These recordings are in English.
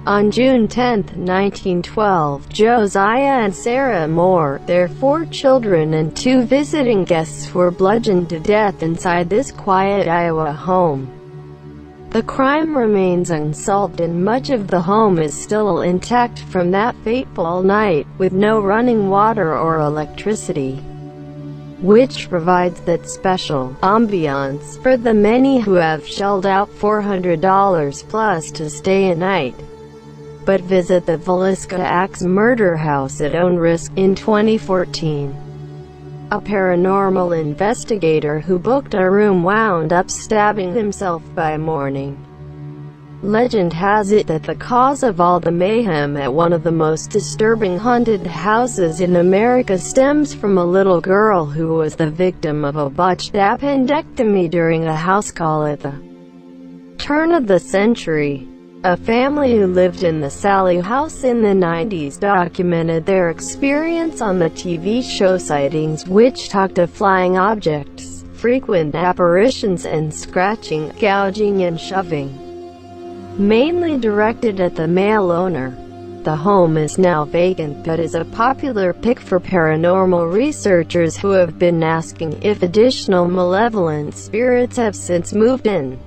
On June 10, 1912, Josiah and Sarah Moore, their 4 children and 2 visiting guests were bludgeoned to death inside this quiet Iowa home. The crime remains unsolved and much of the home is still intact from that fateful night, with no running water or electricity, which provides that special ambiance for the many who have shelled out $400 plus to stay a night. But visit the Villisca Axe murder house at own risk. In 2014, a paranormal investigator who booked a room wound up stabbing himself by morning. Legend has it that the cause of all the mayhem at one of the most disturbing haunted houses in America stems from a little girl who was the victim of a botched appendectomy during a house call at the turn of the century. A family who lived in the Sallie house in the 90s documented their experience on the TV show Sightings, which talked of flying objects, frequent apparitions and scratching, gouging and shoving, mainly directed at the male owner. The home is now vacant but is a popular pick for paranormal researchers who have been asking if additional malevolent spirits have since moved in.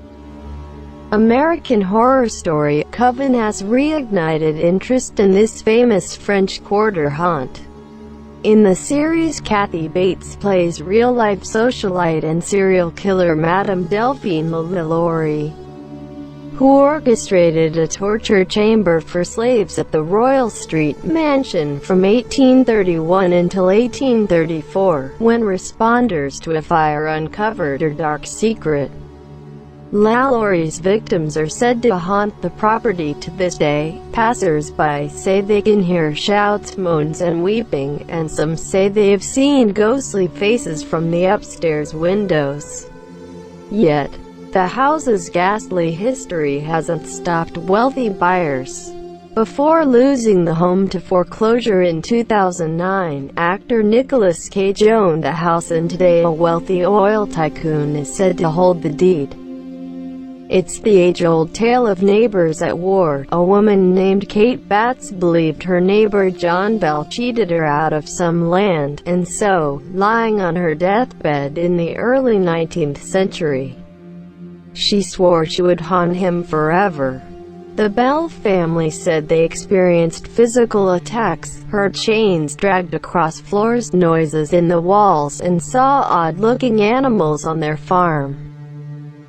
American Horror Story Coven has reignited interest in this famous French Quarter haunt. In the series, Kathy Bates plays real-life socialite and serial killer Madame Delphine LaLaurie, who orchestrated a torture chamber for slaves at the Royal Street mansion from 1831 until 1834, when responders to a fire uncovered her dark secret. LaLaurie's victims are said to haunt the property to this day. Passers-by say they can hear shouts, moans and weeping, and some say they have seen ghostly faces from the upstairs windows. Yet, the house's ghastly history hasn't stopped wealthy buyers. Before losing the home to foreclosure in 2009, actor Nicolas Cage owned the house, and today a wealthy oil tycoon is said to hold the deed. It's the age-old tale of neighbors at war. A woman named Kate Batts believed her neighbor John Bell cheated her out of some land, and so, lying on her deathbed in the early 19th century, she swore she would haunt him forever. The Bell family said they experienced physical attacks, heard chains dragged across floors, noises in the walls, and saw odd-looking animals on their farm,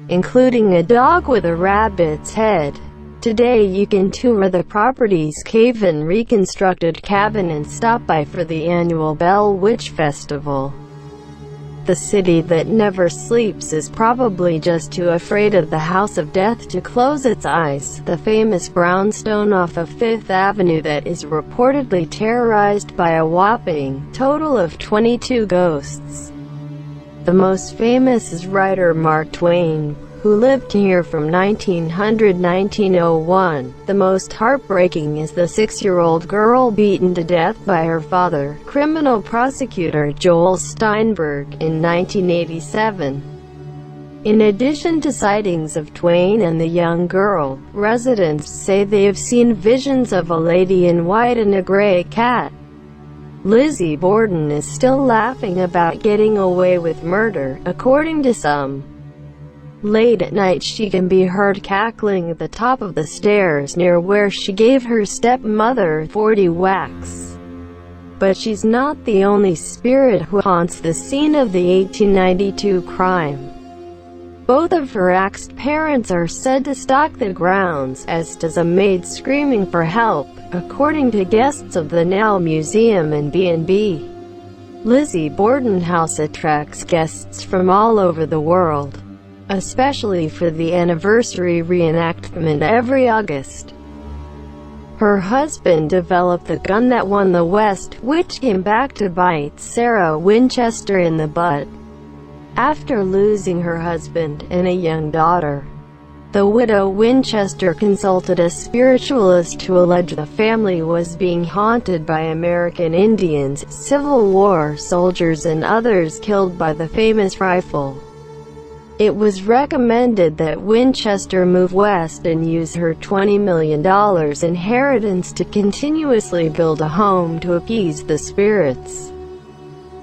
including a dog with a rabbit's head. Today you can tour the property's cave-in reconstructed cabin and stop by for the annual Bell Witch Festival. The city that never sleeps is probably just too afraid of the House of Death to close its eyes. The famous brownstone off of Fifth Avenue that is reportedly terrorized by a whopping total of 22 ghosts. The most famous is writer Mark Twain, who lived here from 1900 to 1901. The most heartbreaking is the 6-year-old girl beaten to death by her father, criminal prosecutor Joel Steinberg, in 1987. In addition to sightings of Twain and the young girl, residents say they have seen visions of a lady in white and a gray cat. Lizzie Borden is still laughing about getting away with murder, according to some. Late at night she can be heard cackling at the top of the stairs near where she gave her stepmother 40 whacks. But she's not the only spirit who haunts the scene of the 1892 crime. Both of her axed parents are said to stalk the grounds, as does a maid screaming for help, according to guests of the Now Museum and B&B. Lizzie Borden House attracts guests from all over the world, especially for the anniversary reenactment every August. Her husband developed the gun that won the West, which came back to bite Sarah Winchester in the butt. After losing her husband and a young daughter, the widow Winchester consulted a spiritualist who alleged the family was being haunted by American Indians, Civil War soldiers and others killed by the famous rifle. It was recommended that Winchester move west and use her $20 million inheritance to continuously build a home to appease the spirits.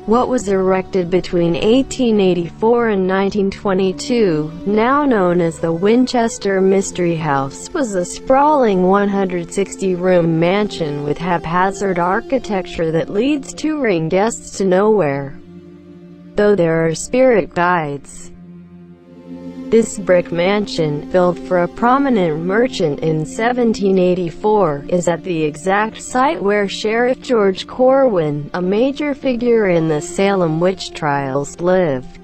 What was erected between 1884 and 1922, now known as the Winchester Mystery House, was a sprawling 160-room mansion with haphazard architecture that leads touring guests to nowhere, though there are spirit guides. This brick mansion, built for a prominent merchant in 1784, is at the exact site where Sheriff George Corwin, a major figure in the Salem witch trials, lived,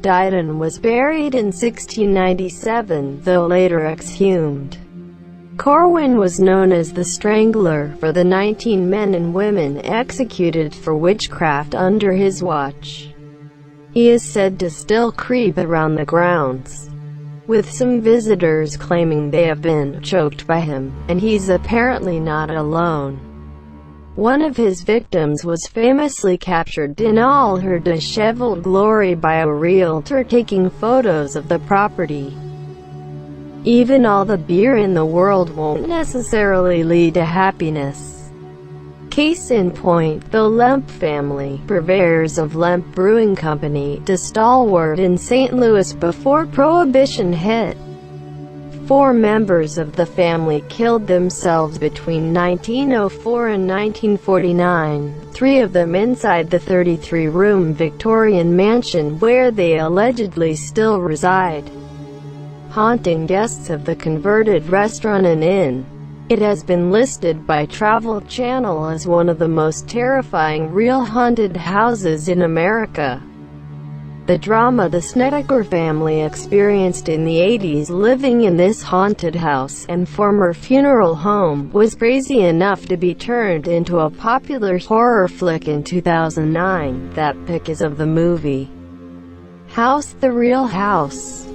died and was buried in 1697, though later exhumed. Corwin was known as the Strangler for the 19 men and women executed for witchcraft under his watch. He is said to still creep around the grounds, with some visitors claiming they have been choked by him, and he's apparently not alone. One of his victims was famously captured in all her disheveled glory by a realtor taking photos of the property. Even all the beer in the world won't necessarily lead to happiness. Case in point, the Lemp family, purveyors of Lemp Brewing Company, a stalwart in St. Louis before Prohibition hit. 4 members of the family killed themselves between 1904 and 1949, 3 of them inside the 33-room Victorian mansion where they allegedly still reside, haunting guests of the converted restaurant and inn. It has been listed by Travel Channel as one of the most terrifying real haunted houses in America. The drama the Snedeker family experienced in the 80s living in this haunted house and former funeral home was crazy enough to be turned into a popular horror flick in 2009. That pic is of the movie House, the Real House.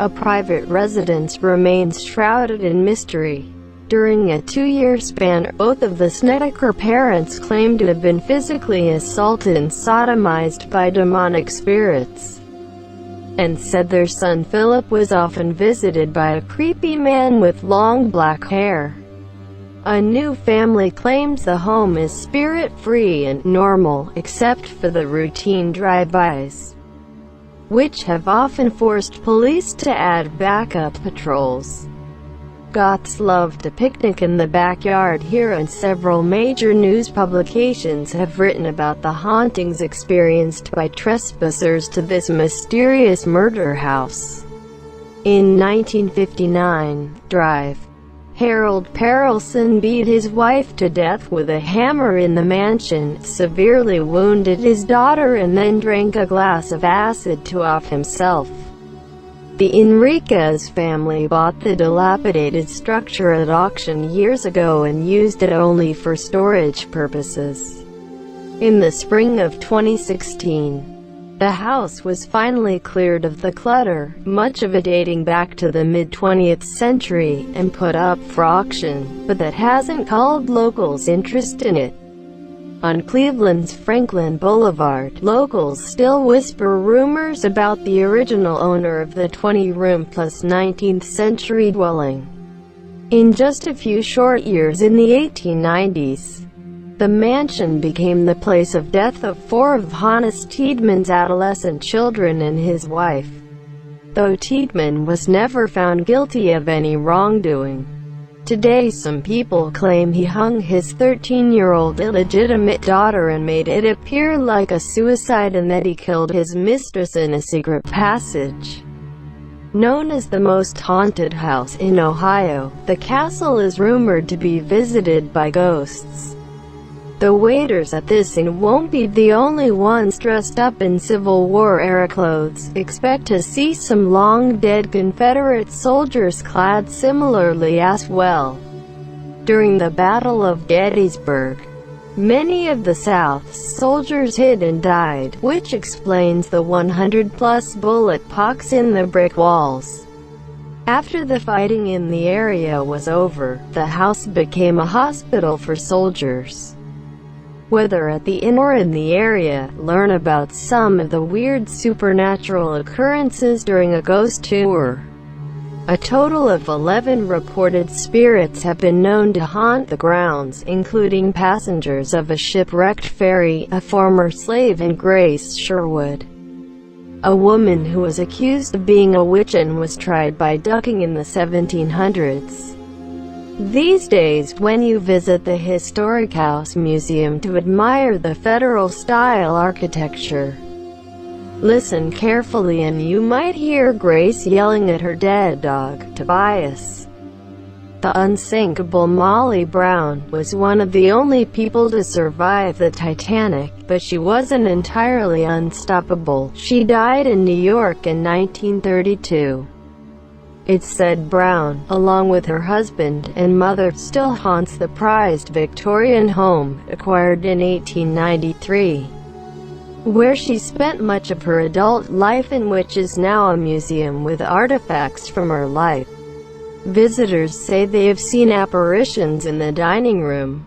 A private residence remains shrouded in mystery. During a 2-year span, both of the Snedeker parents claimed to have been physically assaulted and sodomized by demonic spirits, and said their son Philip was often visited by a creepy man with long black hair. A new family claims the home is spirit-free and normal, except for the routine drive-bys, which have often forced police to add backup patrols. Goths love to picnic in the backyard here, and several major news publications have written about the hauntings experienced by trespassers to this mysterious murder house. In 1959, Drive. Harold Perelson beat his wife to death with a hammer in the mansion, severely wounded his daughter, and then drank a glass of acid to off himself. The Enriquez family bought the dilapidated structure at auction years ago and used it only for storage purposes. In the spring of 2016, the house was finally cleared of the clutter, much of it dating back to the mid-20th century, and put up for auction, but that hasn't culled locals' interest in it. On Cleveland's Franklin Boulevard, locals still whisper rumors about the original owner of the 20-room plus 19th-century dwelling. In just a few short years in the 1890s, the mansion became the place of death of 4 of Hannes Tiedeman's adolescent children and his wife, though Tiedemann was never found guilty of any wrongdoing. Today some people claim he hung his 13-year-old illegitimate daughter and made it appear like a suicide, and that he killed his mistress in a secret passage. Known as the most haunted house in Ohio, the castle is rumored to be visited by ghosts. The waiters at this inn won't be the only ones dressed up in Civil War-era clothes. Expect to see some long-dead Confederate soldiers clad similarly as well. During the Battle of Gettysburg, many of the South's soldiers hid and died, which explains the 100-plus bullet pox in the brick walls. After the fighting in the area was over, the house became a hospital for soldiers. whether at the inn or in the area, learn about some of the weird supernatural occurrences during a ghost tour. A total of 11 reported spirits have been known to haunt the grounds, including passengers of a shipwrecked ferry, a former slave, and Grace Sherwood, a woman who was accused of being a witch and was tried by ducking in the 1700s. These days, when you visit the Historic House Museum to admire the Federal-style architecture, listen carefully and you might hear Grace yelling at her dead dog, Tobias. The unsinkable Molly Brown was one of the only people to survive the Titanic, but she wasn't entirely unstoppable. She died in New York in 1932. It's said Brown, along with her husband and mother, still haunts the prized Victorian home, acquired in 1893, where she spent much of her adult life and which is now a museum with artifacts from her life. Visitors say they have seen apparitions in the dining room,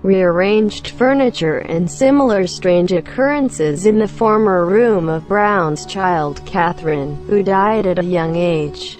rearranged furniture, and similar strange occurrences in the former room of Brown's child Catherine, who died at a young age.